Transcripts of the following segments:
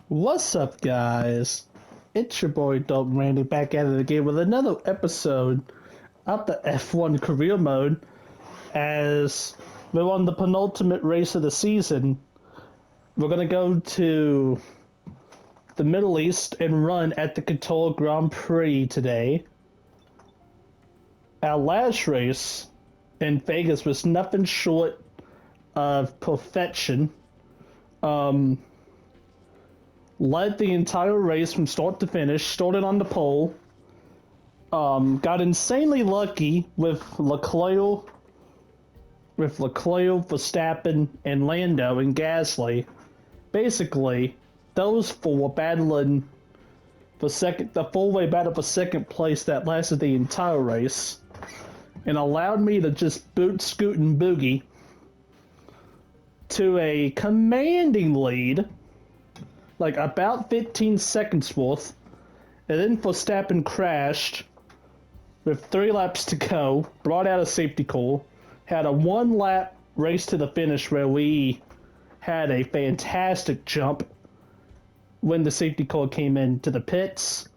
What's up, guys? It's your boy DopeRandy back at it again with another episode of the F1 Career Mode. As we're on the penultimate race of the season, we're gonna go to the Middle East and run at the Qatar Grand Prix today. Our last race in Vegas was nothing short of perfection. Led the entire race from start to finish, started on the pole, got insanely lucky with Leclerc, Verstappen, and Lando and Gasly. Basically, those four battling for the four-way battle for second place that lasted the entire race, and allowed me to just boot, scoot, and boogie to a commanding lead, like about 15 seconds worth, and then Verstappen crashed with 3 laps to go, brought out a safety car, had a 1-lap race to the finish where we had a fantastic jump when the safety car came into the pits,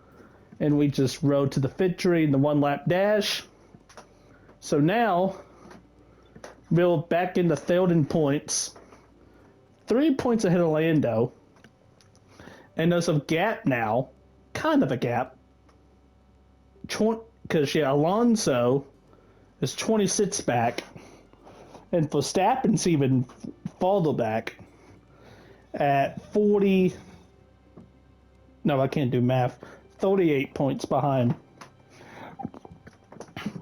and we just rode to the victory in the 1-lap dash. So now we're back in the third in points, 3 points ahead of Lando. And there's a gap now, kind of a gap, because Alonso is 26 back, and Verstappen's even farther back at 40. No, I can't do math. 38 points behind.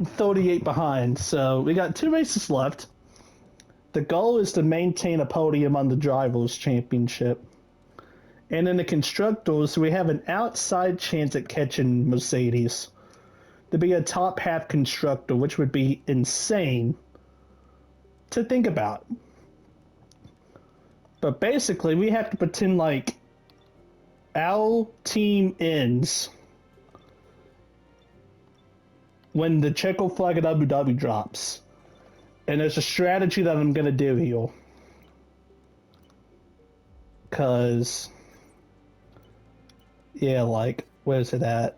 38 behind. So we got 2 races left. The goal is to maintain a podium on the Drivers' Championship. And in the Constructors, we have an outside chance at catching Mercedes to be a top half constructor, which would be insane to think about. But basically, we have to pretend like our team ends when the Checo flag at Abu Dhabi drops. And there's a strategy that I'm going to do here. Because, yeah, like, where's it at?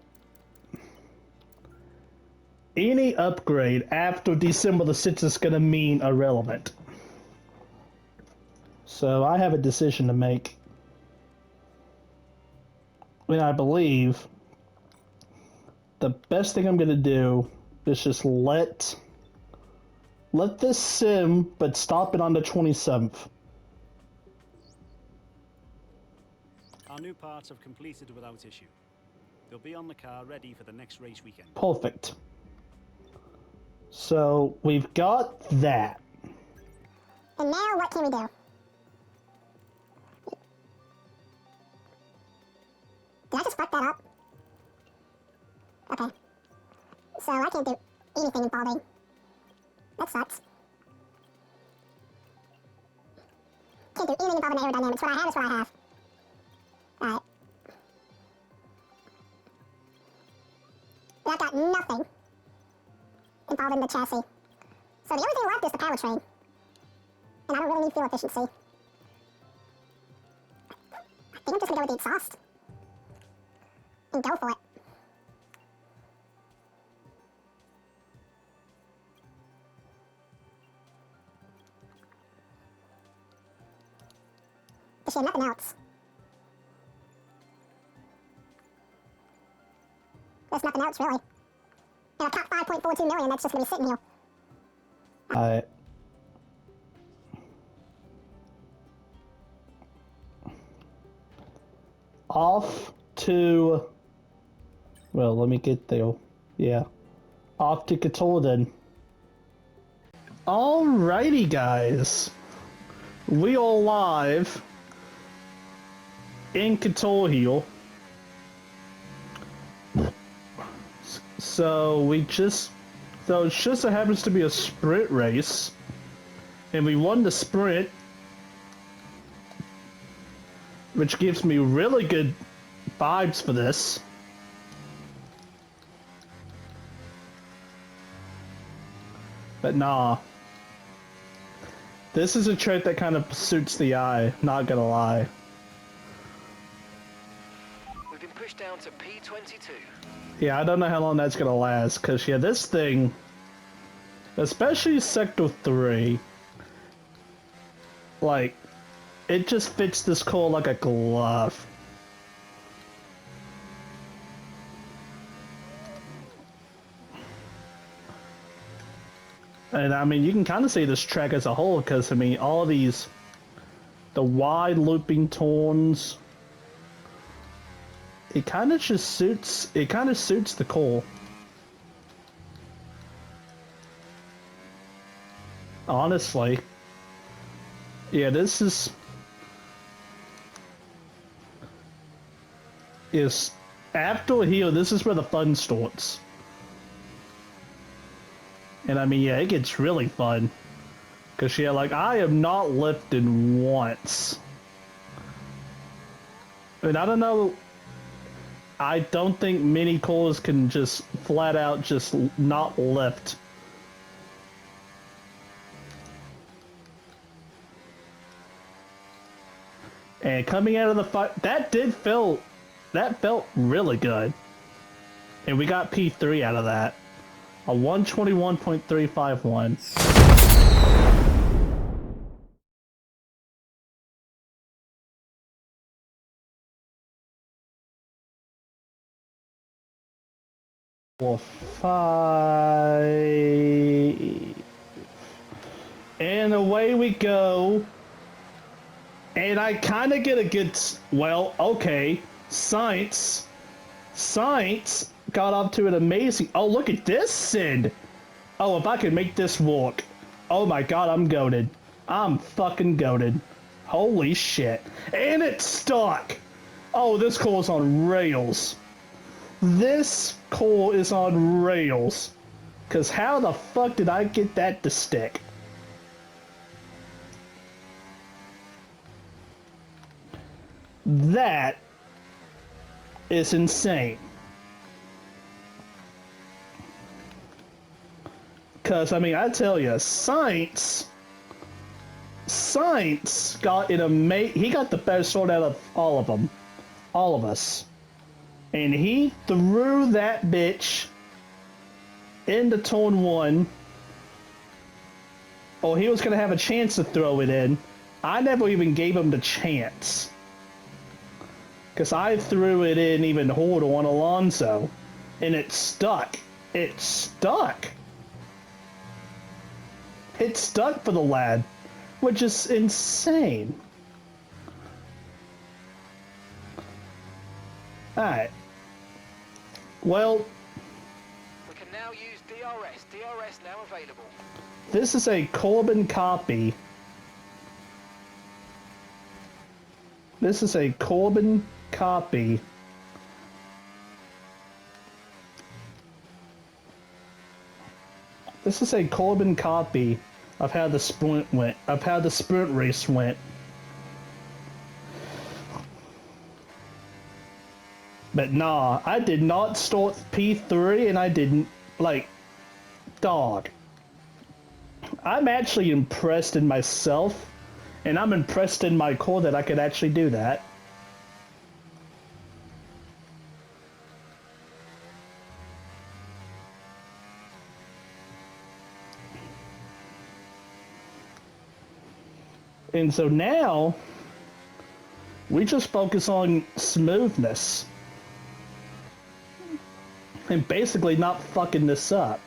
Any upgrade after December the 6th is going to mean irrelevant. So I have a decision to make. And I believe the best thing I'm going to do is just let this sim, but stop it on the 27th. Our new parts have completed without issue. They'll be on the car ready for the next race weekend. Perfect. So we've got that. And now what can we do? Did I just fuck that up? Okay. So I can't do anything involving. That sucks. Can't do anything involving aerodynamics. What I have is what I have. Alright. But I've got nothing involving the chassis. So the only thing left is the powertrain. And I don't really need fuel efficiency. I think I'm just gonna go with the exhaust. And go for it. There's nothing else. There's nothing else, really. And a top 5.42 million, that's just gonna be sitting here. Alright. Off to... Well, let me get there. Yeah. Off to Qatar then. Alrighty, guys. We are live in Qatar here. So it just so happens to be a sprint race, and we won the sprint, which gives me really good vibes for this. But nah, this is a trait that kind of suits the eye, not gonna lie. down to P22. Yeah, I don't know how long that's gonna last, because, yeah, this thing, especially Sector 3, like, it just fits this core like a glove. And, I mean, you can kind of see this track as a whole, because, I mean, all these, the wide looping turns, it kind of just suits, it kind of suits the core. Honestly. Yeah, this is after here, this is where the fun starts. And I mean, yeah, it gets really fun. Cause yeah, like, I am not lifted once. I mean, I don't know. I don't think mini cores can just flat out just not lift. And coming out of the fight, that felt really good. And we got P3 out of that. A 121.351. Well, 5. And away we go. And I kind of get a good, well, okay, Science got off to an amazing, oh, look at this, Sid. Oh, if I can make this work. Oh my god, I'm goated. I'm fucking goated. Holy shit. And it's stuck. Oh, this core is on rails. This core is on rails. Because how the fuck did I get that to stick? That is insane. Because, I mean, I tell you, Science got he got the best sword out of all of them. All of us. And he threw that bitch into turn 1. Oh, he was going to have a chance to throw it in. I never even gave him the chance. Because I threw it in even harder on Alonso. And it stuck. It stuck. It stuck for the lad. Which is insane. Alright. Well, We can now use DRS. DRS now available. this is a Corbin copy. This is a Corbin copy. This is a Corbin copy of how the sprint went, of how the sprint race went. But nah, I did not start P3 and I didn't, like, dog. I'm actually impressed in myself, and I'm impressed in my core that I could actually do that. And so now, we just focus on smoothness. And basically not fucking this up.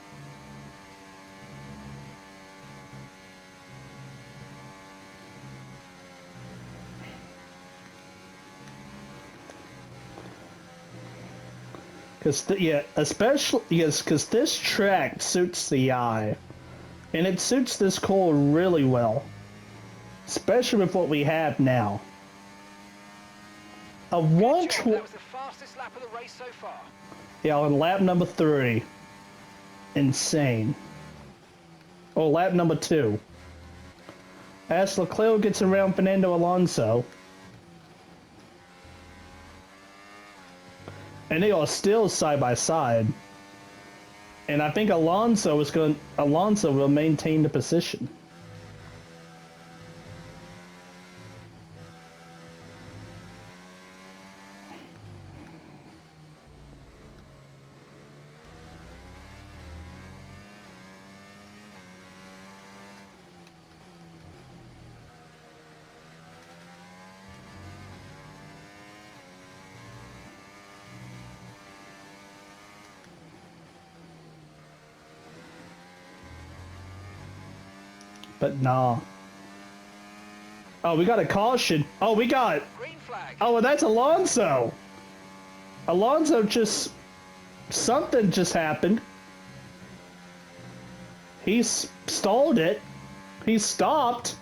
Cause yeah, especially yes, cause this track suits the eye, and it suits this core really well, especially with what we have now. A Good one job. That was the fastest lap of the race so far. yeah, on lap number 3, insane. Or lap number 2, as Leclerc gets around Fernando Alonso. And they are still side by side. And I think Alonso will maintain the position. But nah. Oh, we got a caution. Oh, we got... Green flag. Oh, and that's Alonso. Alonso just... Something just happened. He's stalled it. He stopped.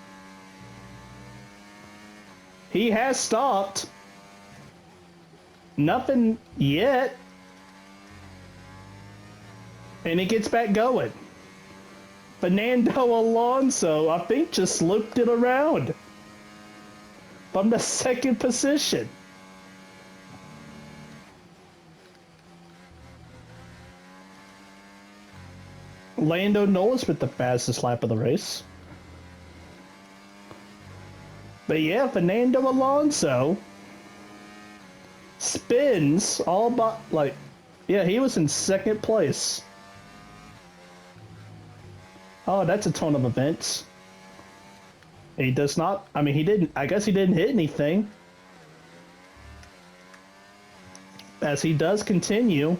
He has stopped. Nothing yet. And he gets back going. Fernando Alonso, I think, just looped it around from the second position. Lando Norris with the fastest lap of the race. But yeah, Fernando Alonso spins all but like, yeah, he was in second place. Oh, that's a ton of events. He does not, I mean, he didn't, I guess he didn't hit anything. As he does continue.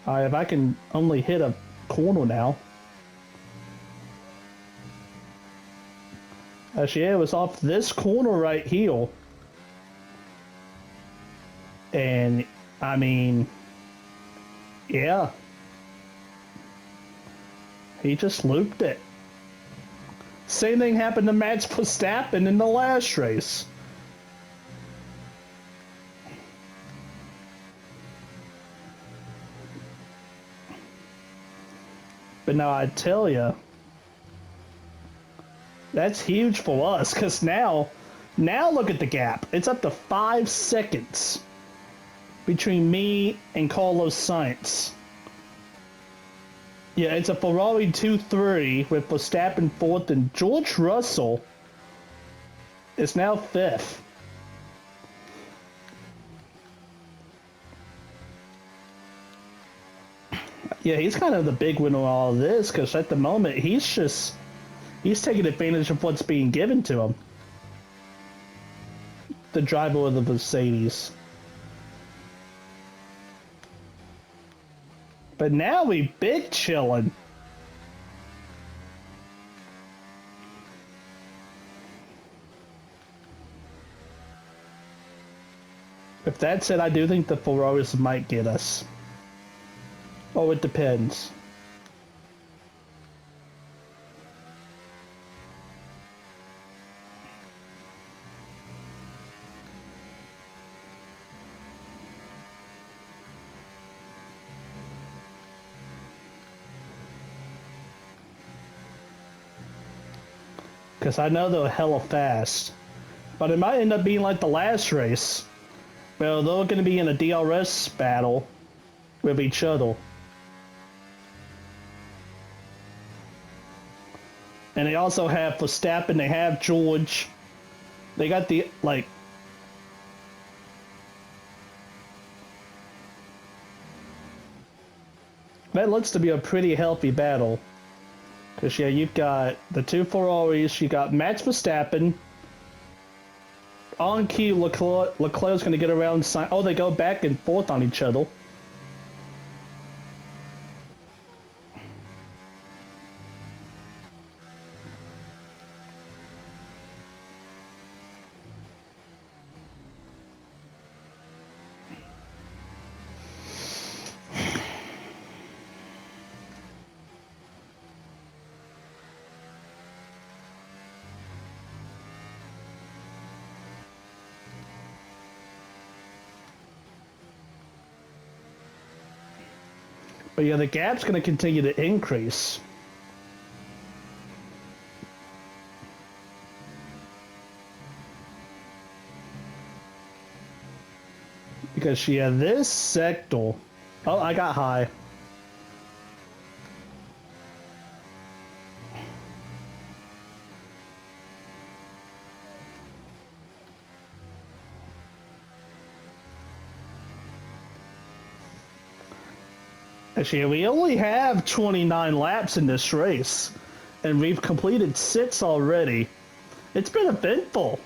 Alright, if I can only hit a corner now. Actually, yeah, it was off this corner right here. And, I mean, yeah. He just looped it. Same thing happened to Max Verstappen in the last race. But now I tell you, that's huge for us, because now look at the gap. It's up to 5 seconds between me and Carlos Sainz. Yeah, it's a Ferrari 2-3 with Verstappen 4th, and George Russell is now 5th. Yeah, he's kind of the big winner of all of this, because at the moment, he's taking advantage of what's being given to him. The driver of the Mercedes. But now we big chillin'. If that's it, I do think the Ferraris might get us. Oh, it depends. Because I know they're hella fast. But it might end up being like the last race. Well, they're going to be in a DRS battle with each other. And they also have Verstappen, they have George. They got the, like... That looks to be a pretty healthy battle. Because, yeah, you've got the 2 Ferraris, you got Max Verstappen. On key, Leclerc's going to get around... Oh, they go back and forth on each other. But yeah, the gap's going to continue to increase. Because, yeah, this sector... Oh, I got high. Actually, we only have 29 laps in this race, and we've completed 6 already. It's been eventful.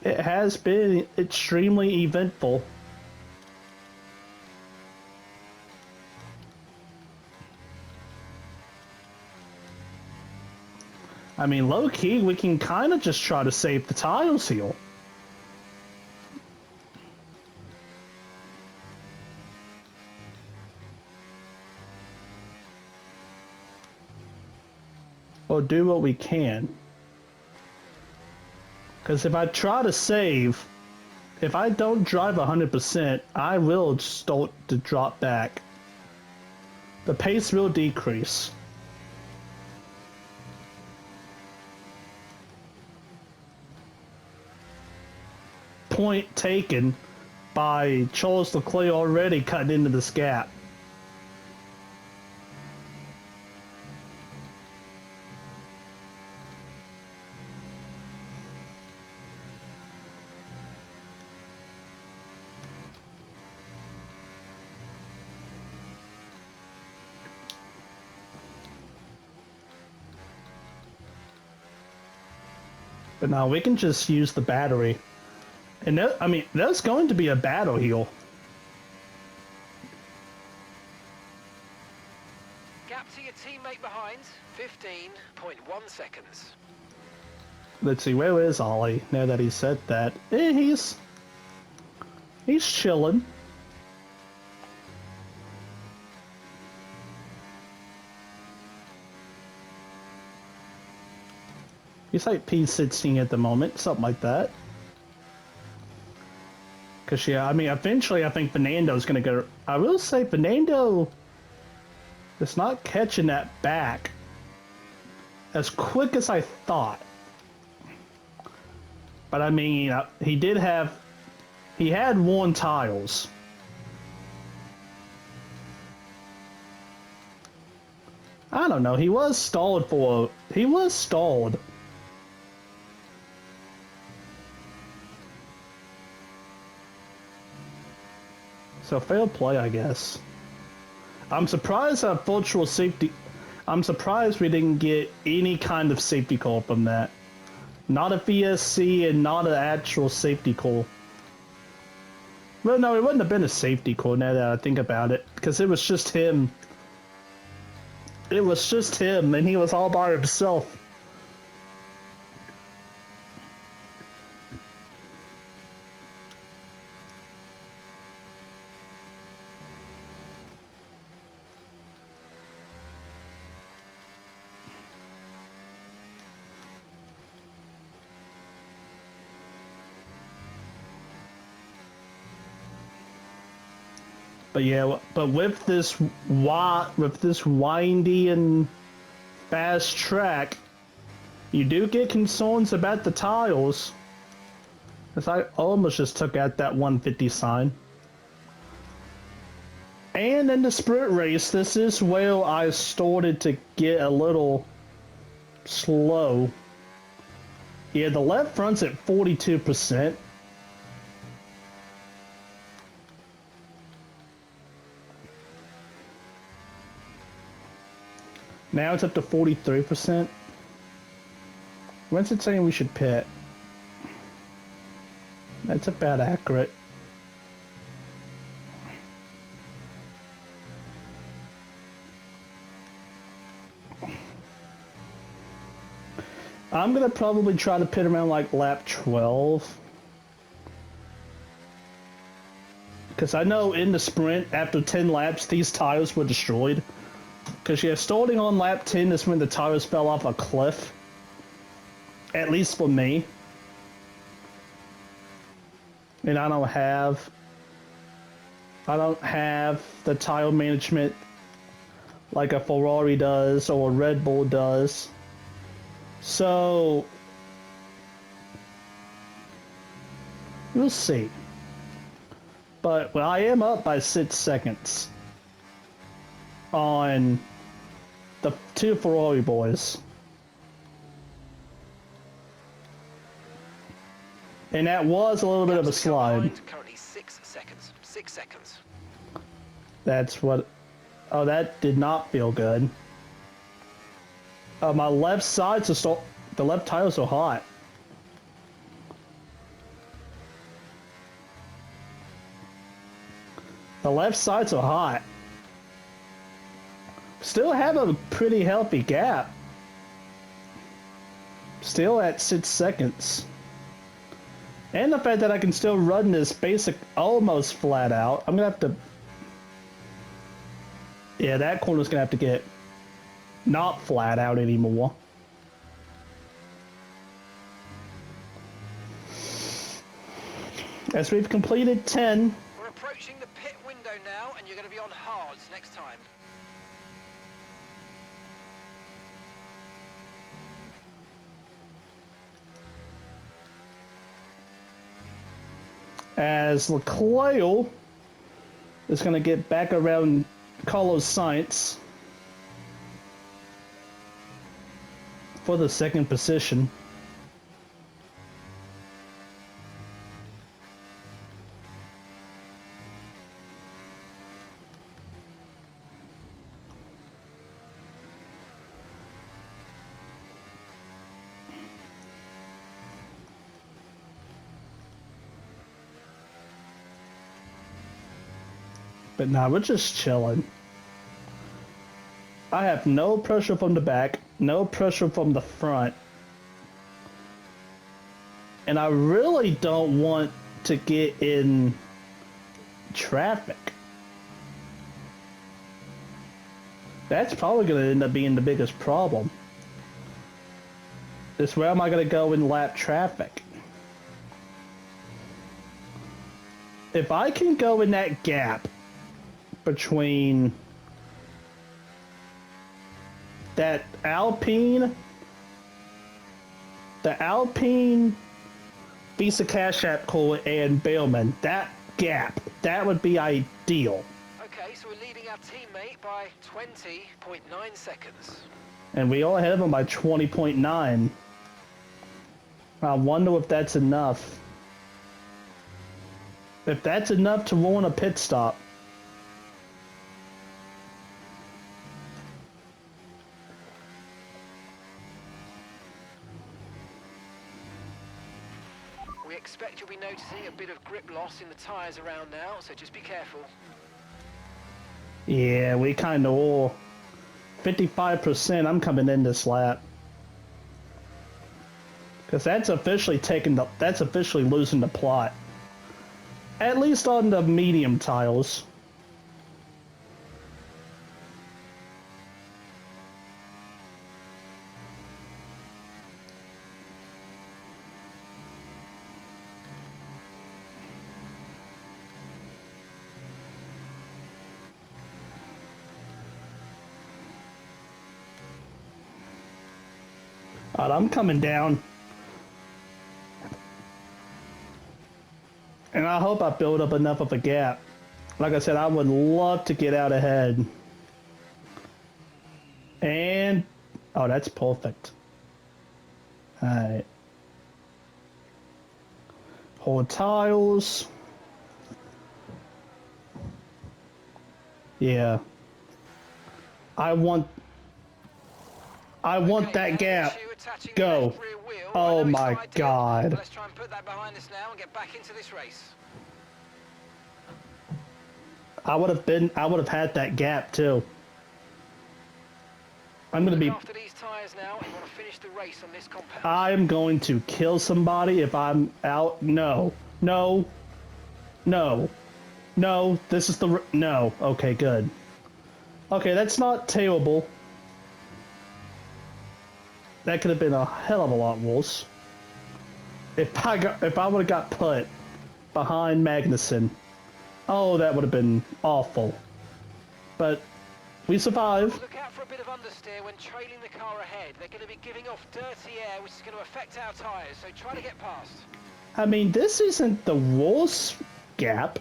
It has been extremely eventful. I mean, low-key, we can kind of just try to save the tiles here. Or do what we can. Because if I try to save, if I don't drive 100%, I will start to drop back. The pace will decrease. Point taken by Charles Leclerc already cutting into this gap. But now we can just use the battery. And that, I mean, that's going to be a battle here. Gap to your teammate behind, 15.1 seconds. Let's see, where is Ollie now that he said that? He's chilling. He's like P16 at the moment, something like that. Because, yeah, I mean, eventually I think Fernando's going to go... I will say Fernando is not catching that back as quick as I thought. But, I mean, he did have... He had worn tiles. I don't know, he was stalled for... He was stalled. So fair play, I guess. I'm surprised at virtual safety. I'm surprised we didn't get any kind of safety call from that. Not a VSC and not an actual safety call. Well, no, it wouldn't have been a safety call now that I think about it, because it was just him. It was just him, and he was all by himself. But yeah, but with this windy and fast track, you do get concerns about the tiles. Cause I almost just took out that 150 sign. And in the sprint race, this is where I started to get a little slow. Yeah, the left front's at 42%. Now it's up to 43%. When's it saying we should pit? That's about accurate. I'm gonna probably try to pit around like lap 12. Because I know in the sprint, after 10 laps, these tires were destroyed. Because, yeah, starting on lap 10 is when the tires fell off a cliff. At least for me. And I don't have the tire management like a Ferrari does or a Red Bull does. So, we'll see. But well, I am up by 6 seconds on the two Ferrari boys. And that was a little bit of a slide. Currently 6 seconds. 6 seconds. That's what... Oh, that did not feel good. My left sides are so... The left tires are hot. The left sides are hot. Still have a pretty healthy gap. Still at 6 seconds. And the fact that I can still run this basic almost flat out. I'm gonna have to... Yeah, that corner's gonna have to get not flat out anymore. As we've completed 10. We're approaching the pit window now, and you're going to be on hards next time. As Leclerc is going to get back around Carlos Sainz for the second position. But nah, we're just chilling. I have no pressure from the back, no pressure from the front. And I really don't want to get in traffic. That's probably going to end up being the biggest problem. Is where am I going to go in lap traffic? If I can go in that gap between that Alpine, the Alpine, Visa Cash App Cooler, and Bailman, that gap, that would be ideal. Okay, so we're leading our teammate by 20.9 seconds. And we all ahead of him by 20.9. I wonder if that's enough. If that's enough to ruin a pit stop. We expect you'll be noticing a bit of grip loss in the tyres around now, so just be careful. Yeah, we kind of all 55%. I'm coming in this lap because that's officially losing the plot. At least on the medium tiles. Alright, I'm coming down. And I hope I build up enough of a gap. Like I said, I would love to get out ahead. And... oh, that's perfect. Alright. Hold tiles. Yeah. I want that gap. Go. Oh my god. Let's try and put that behind us now and get back into this race. I would have had that gap too. I'm gonna be. After these tires now, you want to finish the race on this compound. I'm going to kill somebody if I'm out. No. No. No. No. This is the. No. Okay, good. Okay, that's not terrible. That could have been a hell of a lot worse. If I would have got put behind Magnussen, oh, that would have been awful. But we survived. Look out for a bit of understeer when trailing the car ahead. They're going to be giving off dirty air, which is going to affect our tyres. So try to get past. I mean, this isn't the worst gap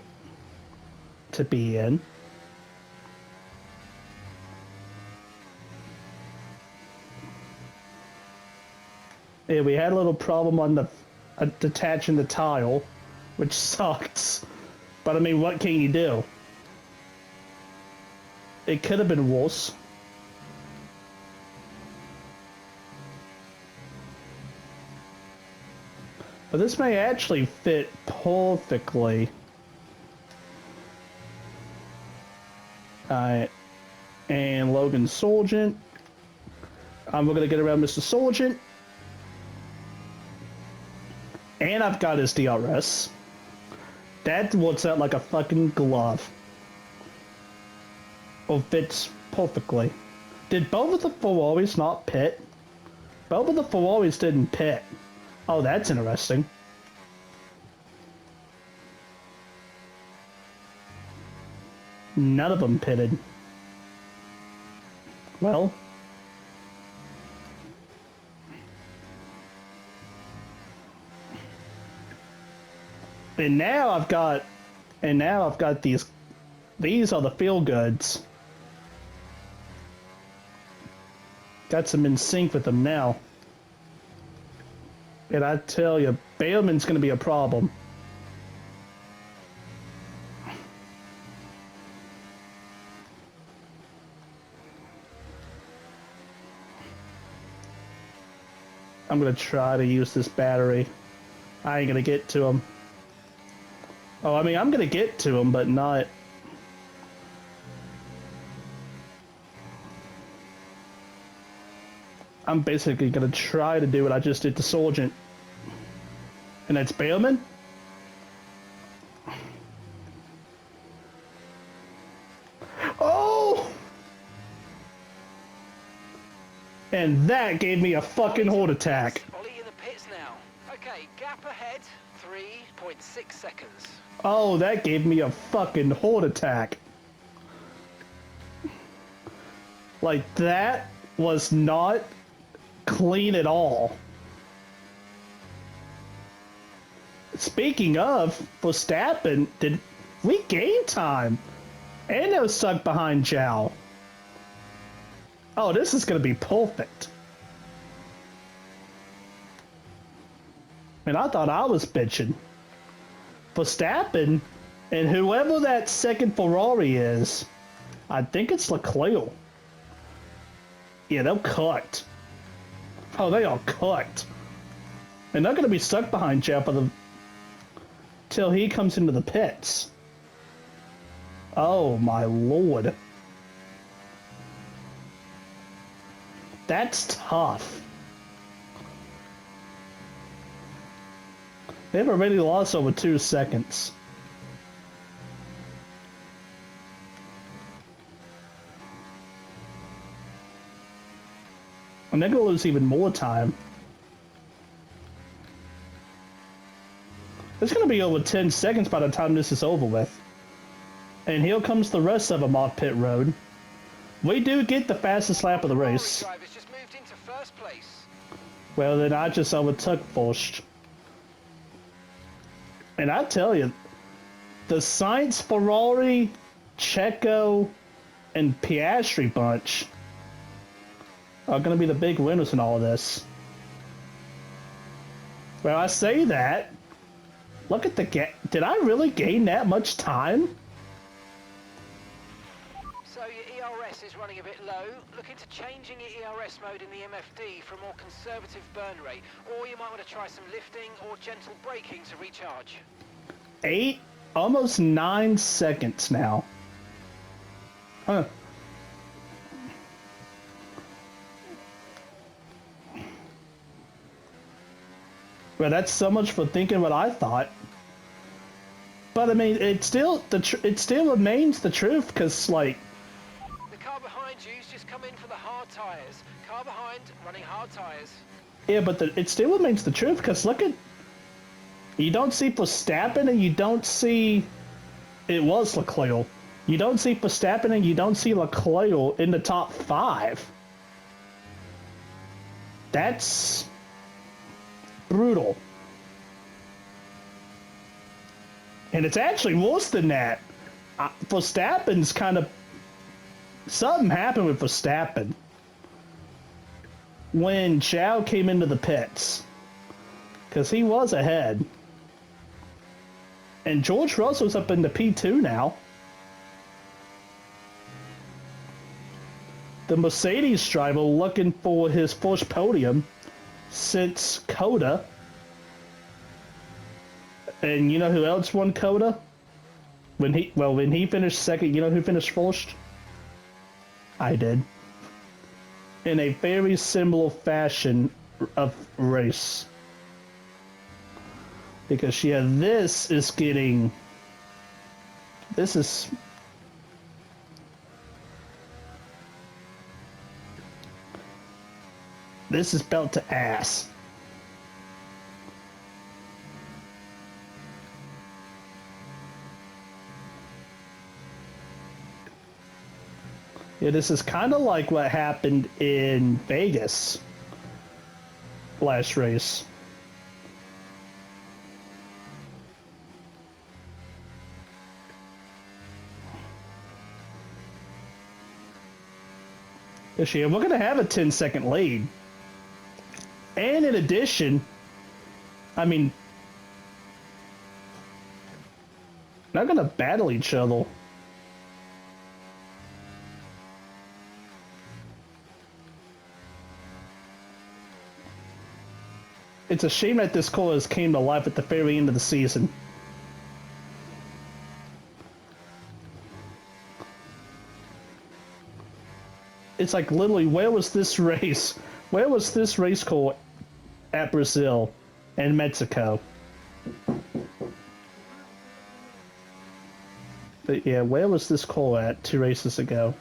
to be in. Yeah, we had a little problem on the detaching the tile, which sucks. But I mean, what can you do? It could have been worse. But this may actually fit perfectly. Alright. And Logan Sargent. We're going to get around Mr. Sargent. And I've got his DRS. That works out like a fucking glove. Or fits perfectly. Did both of the Ferraris not pit? Both of the Ferraris didn't pit. Oh, that's interesting. None of them pitted. Well. And now I've got these are the feel goods. Got some in sync with them now. And I tell you, Bailman's gonna be a problem. I'm gonna try to use this battery. I ain't gonna get to him. Oh, I mean, I'm gonna get to him, but not... I'm basically gonna try to do what I just did to Sergeant. And that's Bailman? Oh! And that gave me a fucking heart attack. Ollie in the pits now. Okay, gap ahead, 3.6 seconds. Oh, that gave me a fucking heart attack. Like, that was not clean at all. Speaking of, Verstappen, did we gain time? And it was stuck behind Zhao. Oh, this is gonna be perfect. And I thought I was bitching. Verstappen, and whoever that second Ferrari is, I think it's Leclerc. Yeah, they're cooked. Oh, they are cooked. And they're gonna be stuck behind Zhao till he comes into the pits. Oh my lord. That's tough. They've already lost over 2 seconds. And they're gonna lose even more time. It's gonna be over 10 seconds by the time this is over with. And here comes the rest of them off pit road. We do get the fastest lap of the race. Drivers just moved into first place. Well, then I just overtook first. And I tell you, the Sainz, Ferrari, Checo, and Piastri bunch are going to be the big winners in all of this. Well, I say that. Look at the gap. Did I really gain that much time? So your ERS is running a bit low. Look into changing your ERS mode in the MFD for a more conservative burn rate. Or you might want to try some lifting or gentle braking to recharge. 8, almost 9 seconds now. Huh. Well, that's so much for thinking what I thought. But I mean, it still remains the truth, because like. The car behind you's just come in for the hard tires. Car behind running hard tires. Yeah, but it still remains the truth, because look at. You don't see Verstappen, and you don't see. It was Leclerc. You don't see Verstappen, and you don't see Leclerc in the top 5. That's brutal. And it's actually worse than that. Verstappen's kind of... Something happened with Verstappen when Zhao came into the pits. Because he was ahead. And George Russell's up into P2 now. The Mercedes driver looking for his first podium since Coda. And you know who else won Coda? When he finished second, you know who finished first? I did. In a very similar fashion of race. Because, yeah, this is getting... This is... This is belt to ass. Yeah, this is kind of like what happened in Vegas last race. This year, we're going to have a 10-second lead. And in addition, I mean, they're going to battle each other. It's a shame that this chorus came to life at the very end of the season. It's like literally, where was this race? Where was this race car at Brazil and Mexico? But yeah, where was this car at 2 races ago?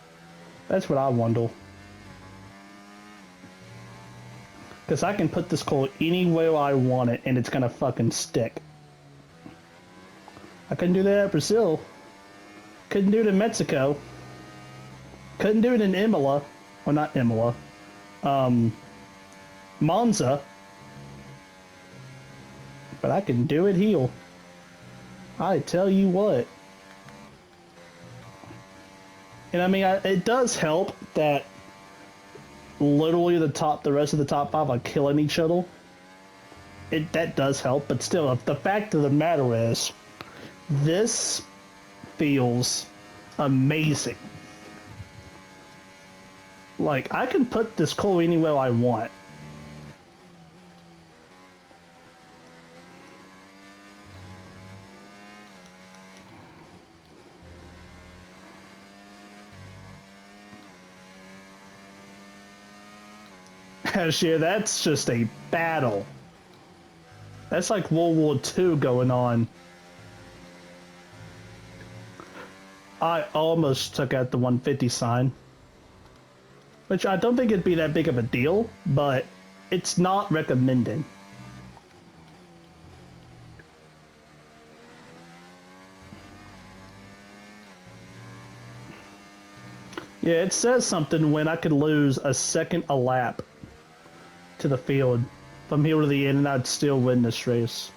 That's what I wonder. Because I can put this car anywhere I want it and it's gonna fucking stick. I couldn't do that at Brazil. Couldn't do it in Mexico. Couldn't do it in Imola. Well, not Imola. Monza. But I can do it here. I tell you what. And I mean, it does help that literally the rest of the top 5 are killing each other. That does help, but still, the fact of the matter is, this feels amazing. Like, I can put this car anywhere I want. Yeah, that's just a battle. That's like World War II going on. I almost took out the 150 sign. Which I don't think it'd be that big of a deal, but it's not recommended. Yeah, it says something when I could lose a second a lap to the field from here to the end and I'd still win this race.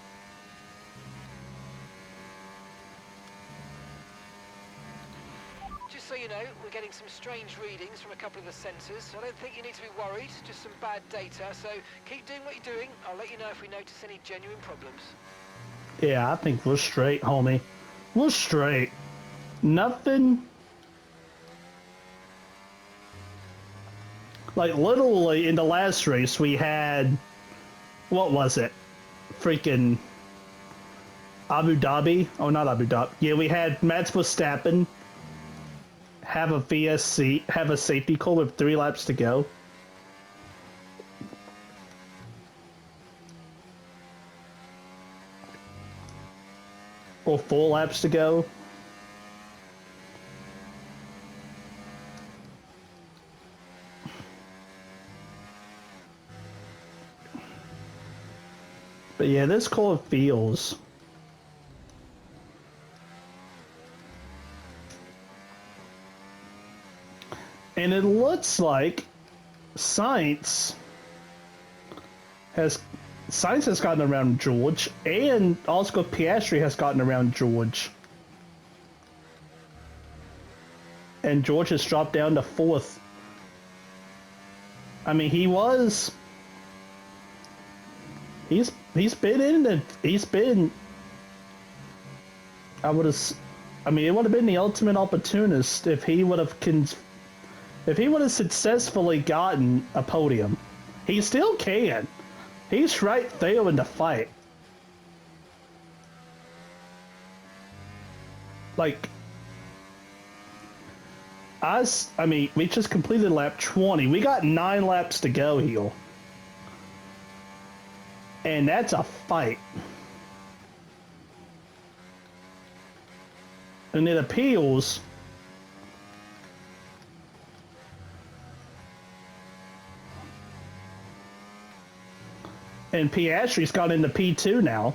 Just so you know, we're getting some strange readings from a couple of the sensors, so I don't think you need to be worried, just some bad data, so keep doing what you're doing. I'll let you know if we notice any genuine problems. Yeah, I think we're straight, homie. We're straight. Nothing... Like, literally, in the last race, we had... What was it? Freaking... Abu Dhabi? Oh, not Abu Dhabi. Yeah, we had Max Verstappen have a VSC, have a safety car with 3 laps to go. Or 4 laps to go. But yeah, this car feels... And it looks like Sainz has gotten around George, and Oscar Piastri has gotten around George. And George has dropped down to 4th. I mean, he was... He's been in and he's been... I mean, it would have been the ultimate opportunist if he would have successfully gotten a podium. He still can. He's right there in the fight. Like, I mean, we just completed lap 20. We got 9 laps to go here. And that's a fight. and it appeals. And Piastri's got into P2 now.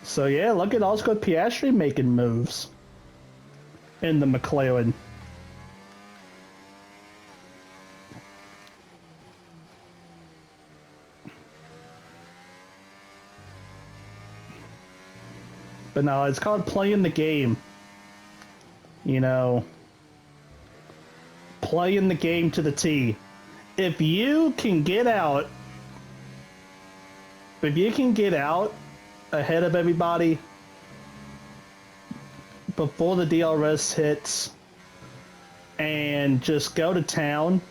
So yeah, look at Oscar Piastri making moves in the McLaren. But no, it's called playing the game. You know, playing the game to the T. If you can get out, ahead of everybody before the DRS hits and just go to town.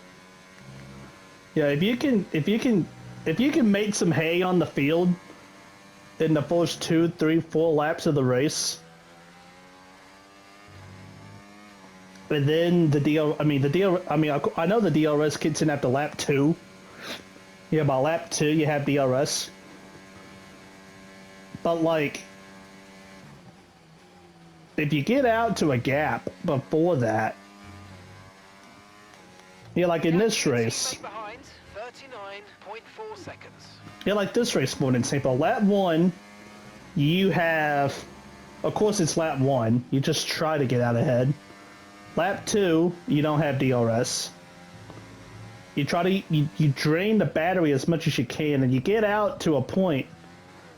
Yeah, if you can make some hay on the field in the first 2, 3, 4 laps of the race. And then I know the DRS kicks in after lap 2. Yeah, by lap 2 you have DRS. But like, if you get out to a gap before that, yeah, like in this race. Behind, 39.4 seconds. Yeah, like this race, for example, lap 1, you have, of course it's lap 1, you just try to get out ahead. Lap 2, you don't have DRS. You try to, you drain the battery as much as you can, and you get out to a point.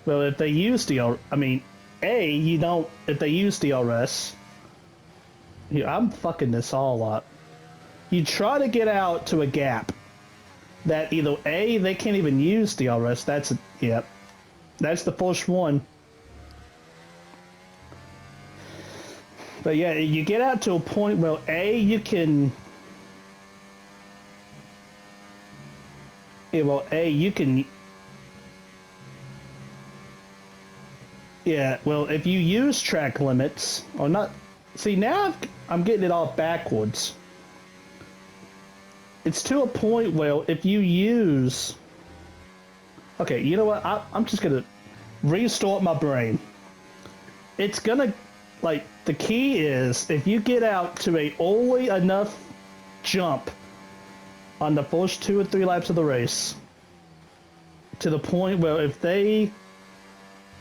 Well, if they use DRS, if they use DRS, I'm fucking this all up. You try to get out to a gap that either A, they can't even use DRS, that's the first one. But yeah, you get out to a point where A, you can, if you use track limits, or not, see now I'm getting it all backwards. It's to a point where if you use, okay, you know what, I'm just gonna restart my brain. It's gonna, like, the key is, if you get out to a early enough jump on the first 2 or 3 laps of the race, to the point where if they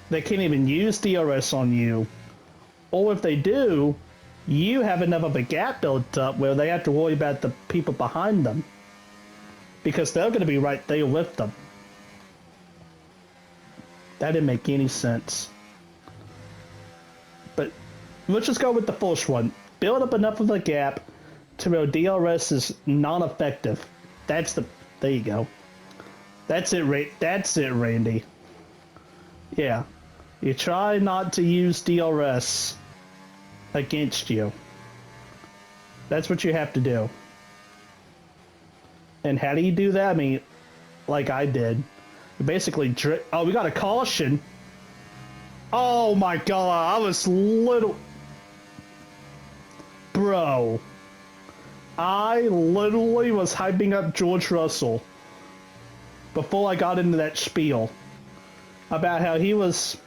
can't even use DRS on you, or if they do, you have enough of a gap built up where they have to worry about the people behind them, because they're going to be right there with them. That didn't make any sense. But let's just go with the first one. Build up enough of a gap to where DRS is non-effective. There you go. That's it, Randy. Yeah. You try not to use DRS against you. That's what you have to do. And how do you do that? I mean, like I did. You basically oh, we got a caution. Oh my god, I was Bro. I literally was hyping up George Russell before I got into that spiel about how he was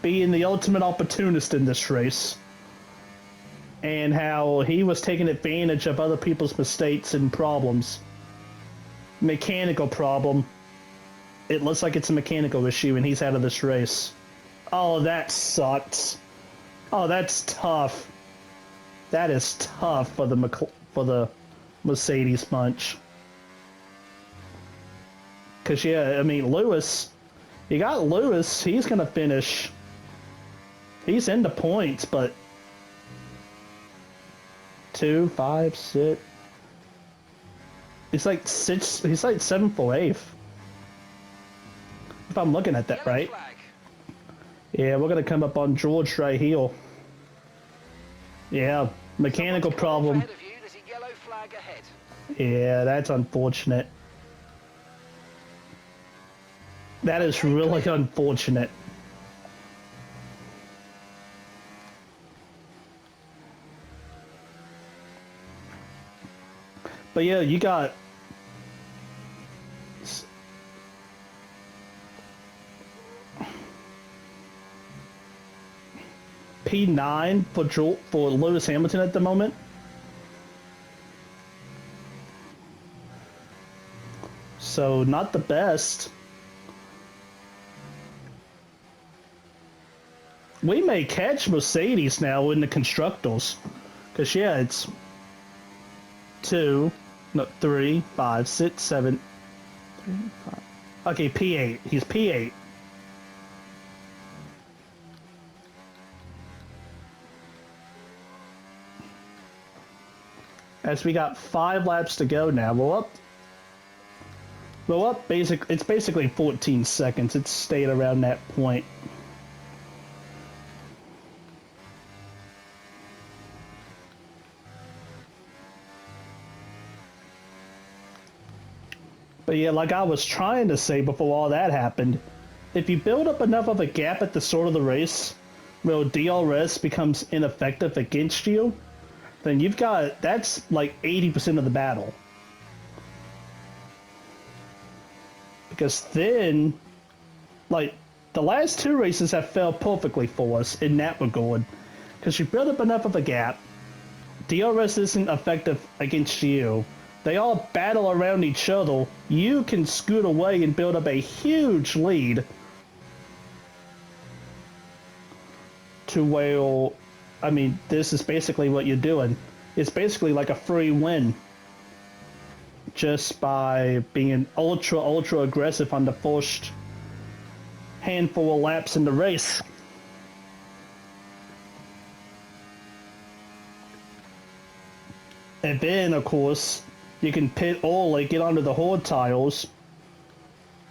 being the ultimate opportunist in this race, and how he was taking advantage of other people's mistakes and problems. Mechanical problem. It looks like it's a mechanical issue, and he's out of this race. Oh, that sucks. Oh, that's tough. That is tough for the Mercedes bunch. Cause yeah, I mean, Lewis, you got Lewis. He's gonna finish. He's in the points, but 2, 5, 6. It's like 6. He's like 7th or 8th. If I'm looking at that right. Yeah, we're gonna come up on George right here. Yeah, mechanical problem. Yeah, that's unfortunate. That is really unfortunate. But yeah, you got P9 for Lewis Hamilton at the moment. So not the best. We may catch Mercedes now in the constructors, because yeah, it's 2, no, 3, 5, 6, 7, 3, 5. Okay, P8. He's P8. As we got 5 laps to go now. It's basically 14 seconds. It's stayed around that point. But yeah, like I was trying to say before all that happened, if you build up enough of a gap at the start of the race where DRS becomes ineffective against you, then that's like 80% of the battle. Because then, like, the last 2 races have failed perfectly for us in that regard. Because you build up enough of a gap, DRS isn't effective against you. They all battle around each other. You can scoot away and build up a huge lead to where, I mean, this is basically what you're doing. It's basically like a free win just by being ultra aggressive on the first handful of laps in the race. And then, of course, you can pit early, get onto the hard tires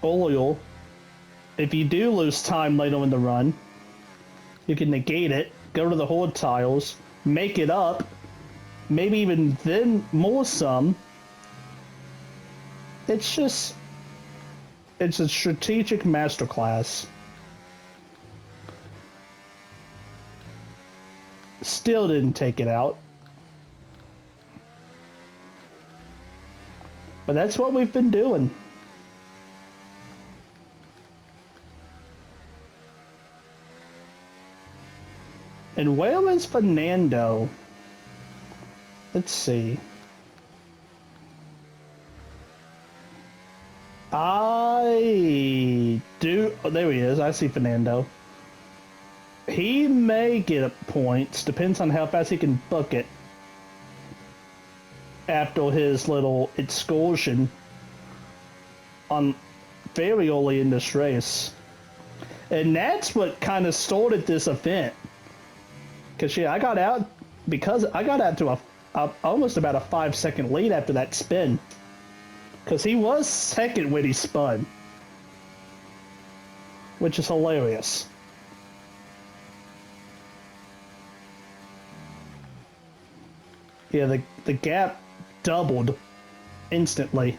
earlier. If you do lose time later in the run, you can negate it, go to the hard tires, make it up, maybe even then more some. It's a strategic masterclass. Still didn't take it out. But that's what we've been doing. And where is Fernando? Let's see. I do. Oh, there he is. I see Fernando. He may get points. Depends on how fast he can book it. After his little excursion on very early in this race. And that's what kind of started this event. Because yeah, I got out to almost about a 5-second lead after that spin. Because he was second when he spun. Which is hilarious. Yeah, the gap doubled instantly.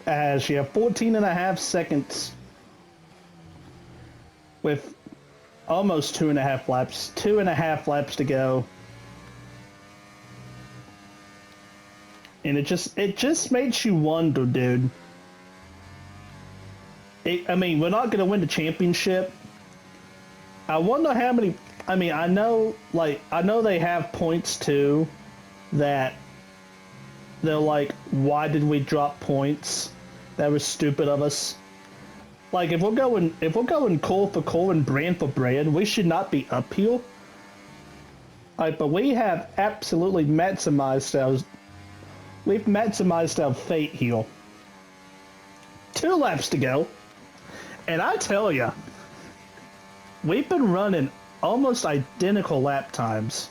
As you have 14.5 seconds with almost 2.5 laps, 2.5 laps to go. And it just makes you wonder, dude. I mean, we're not going to win the championship. I wonder how many, I mean, I know they have points too that they're like, why did we drop points? That was stupid of us. Like, if we're going core for core and brand for brand, we should not be up here. Like, but we have absolutely maximized our fate here. 2 laps to go. And I tell ya, we've been running almost identical lap times.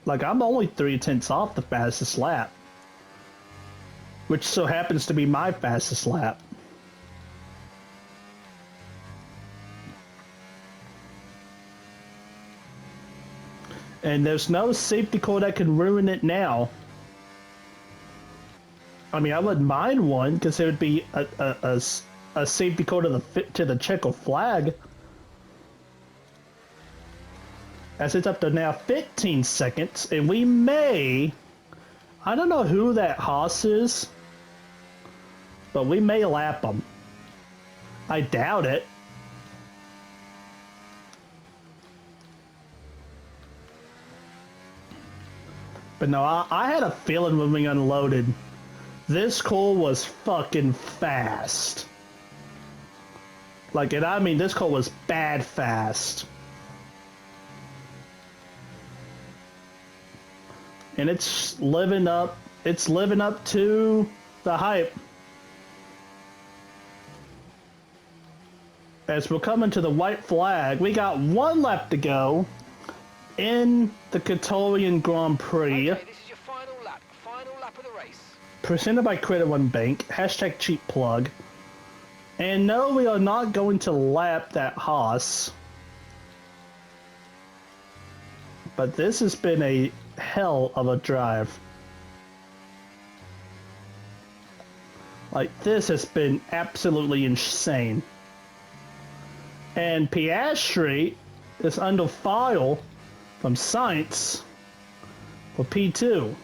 Like, I'm only 3/10 off the fastest lap. Which so happens to be my fastest lap. And there's no safety car that can ruin it now. I mean, I wouldn't mind one because it would be a safety car to the checker flag. As it's up to now 15 seconds, and we may, I don't know who that Haas is, but we may lap them. I doubt it. But no, I had a feeling when we unloaded, this car was fucking fast. Like, and I mean, this car was bad fast. And it's living up to the hype. As we're coming to the white flag, we got one lap to go in the Qatar Grand Prix. Okay, this is your final lap of the race. Presented by Credit One Bank, hashtag cheap plug. And no, we are not going to lap that Haas. But this has been a hell of a drive. Like, this has been absolutely insane. And Piastri is under file from Sainz for P2.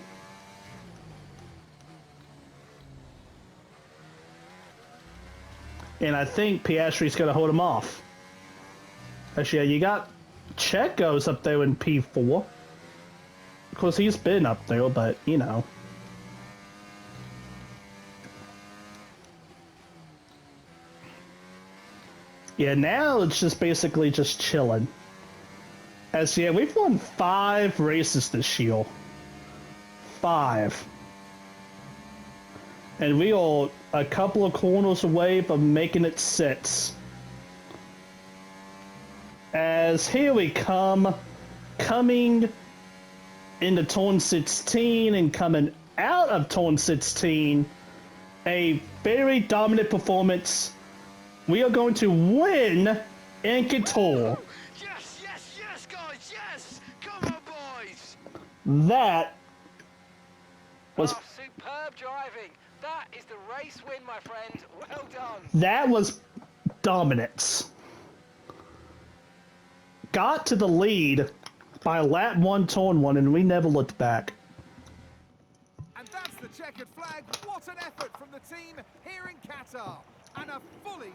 And I think Piastri's going to hold him off. Actually, yeah, you got Checo's up there in P4. Of course, he's been up there, but, you know. Yeah, now it's just basically just chilling. As, yeah, we've won 5 races this year. 5. And we are a couple of corners away from making it 6. As here we come, coming into turn 16 and coming out of turn 16, a very dominant performance. We are going to win in Qatar. Yes, yes, yes, guys, yes! Come on, boys! That was superb driving. That is the race win, my friend. Well done. That was dominance. Got to the lead by lap 1, turn 1, and we never looked back. And that's the checkered flag. What an effort from the team here in Qatar. And a fully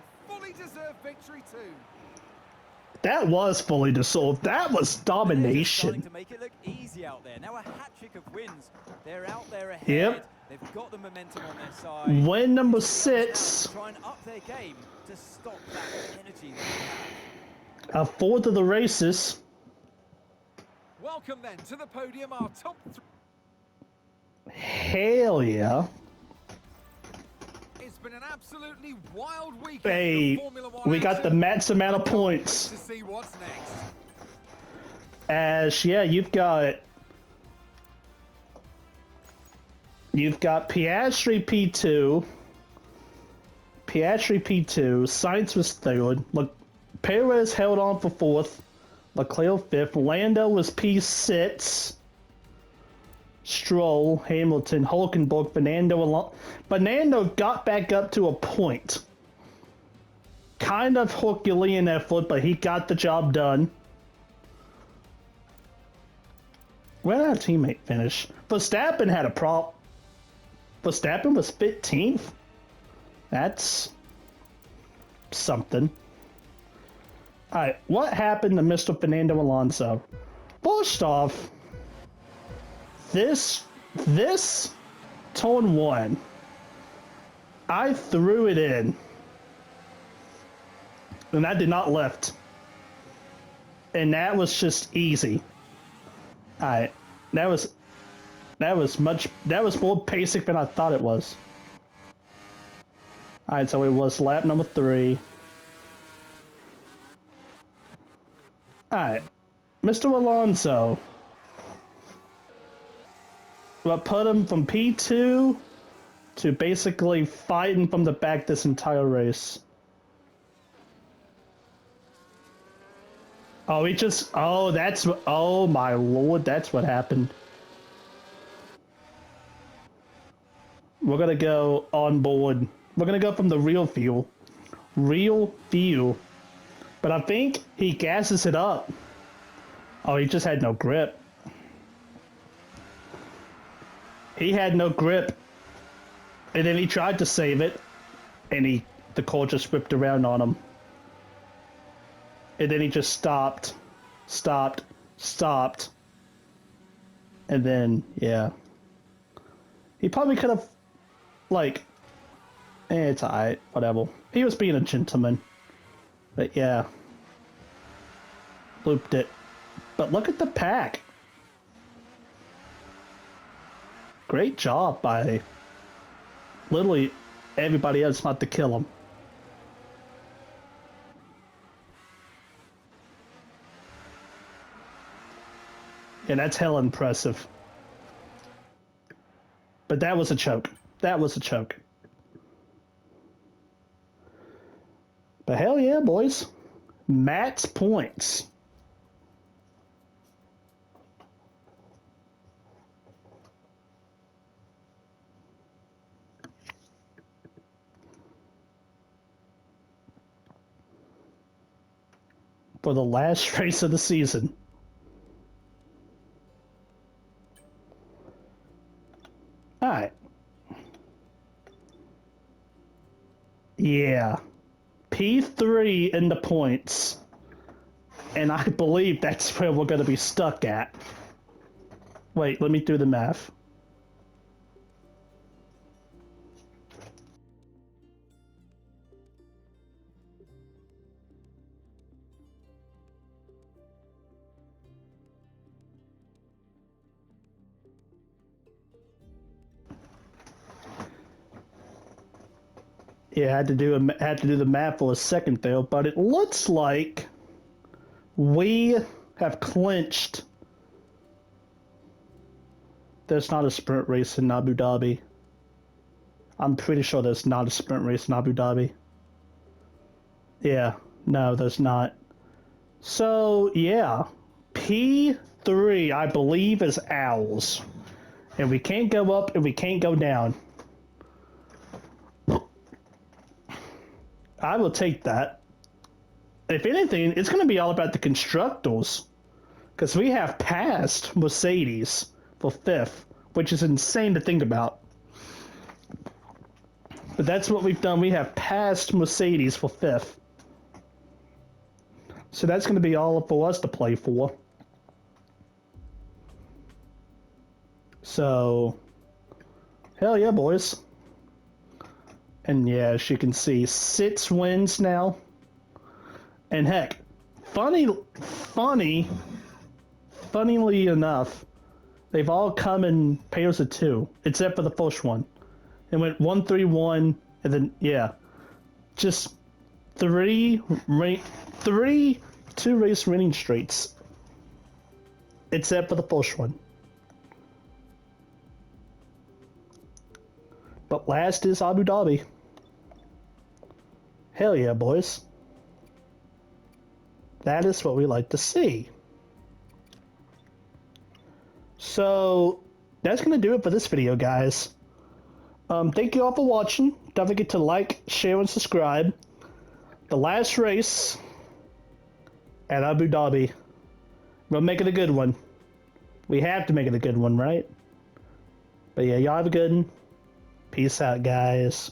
deserved victory too. That was fully deserved. That was domination. Starting to make it look easy out there. Now a hat-trick of wins. They're out there ahead. Yep. They've got the momentum on their side. Win number 6. Try and up their game to stop that energy that they have. A fourth of the races. Welcome then to the podium, our top 3. Hell yeah. It's been an absolutely wild weekend. Hey, of Formula 1 we got the action. max amount of points. To see what's next. As, yeah, you've got Piastri P2. Sainz was 3rd. Look, Perez held on for 4th. Leclerc 5th. Lando was P6. Stroll, Hamilton, Hulkenberg, Fernando got back up to a point. Kind of Herculean effort, but he got the job done. Where did our teammate finish? Verstappen had a prop. Verstappen was 15th. That's something. Alright, what happened to Mr. Fernando Alonso? First off, this turn 1, I threw it in, and I did not lift, and that was just easy. Alright, that was more basic than I thought it was. Alright, so it was lap number 3. Alright, Mr. Alonso. What put him from P2 to basically fighting from the back this entire race. Oh, oh my lord, that's what happened. we're gonna go on board. We're gonna go from the real fuel. Real fuel. But I think he gasses it up. Oh, he just had no grip. He had no grip. And then he tried to save it. And the car just whipped around on him. And then he just stopped. And then, yeah. He probably could have, like, it's alright, whatever. He was being a gentleman. But yeah. Looped it. But look at the pack. Great job by literally everybody else not to kill him. Yeah, that's hell impressive. But that was a choke. That was a choke. But hell yeah, boys. Matt's points. For the last race of the season. Alright. Yeah. P3 in the points. And I believe that's where we're going to be stuck at. Wait, let me do the math. Yeah, I had to do the math for a second there, but it looks like we have clinched. There's not a sprint race in Abu Dhabi. I'm pretty sure there's not a sprint race in Abu Dhabi. Yeah, no, there's not. So, yeah, P3, I believe, is ours. And we can't go up and we can't go down. I will take that. If anything, it's going to be all about the constructors. Because we have passed Mercedes for 5th, which is insane to think about. But that's what we've done. We have passed Mercedes for 5th. So that's going to be all for us to play for. So, hell yeah, boys. And yeah, as you can see, 6 wins now. And heck, funnily enough, they've all come in pairs of 2, except for the first one. It went 1-3-1, and then, yeah, just 2 race winning streaks, except for the first one. But last is Abu Dhabi. Hell yeah, boys. That is what we like to see. So, that's going to do it for this video, guys. Thank you all for watching. Don't forget to like, share, and subscribe. The last race at Abu Dhabi. We'll make it a good one. We have to make it a good one, right? But yeah, y'all have a good one. Peace out, guys.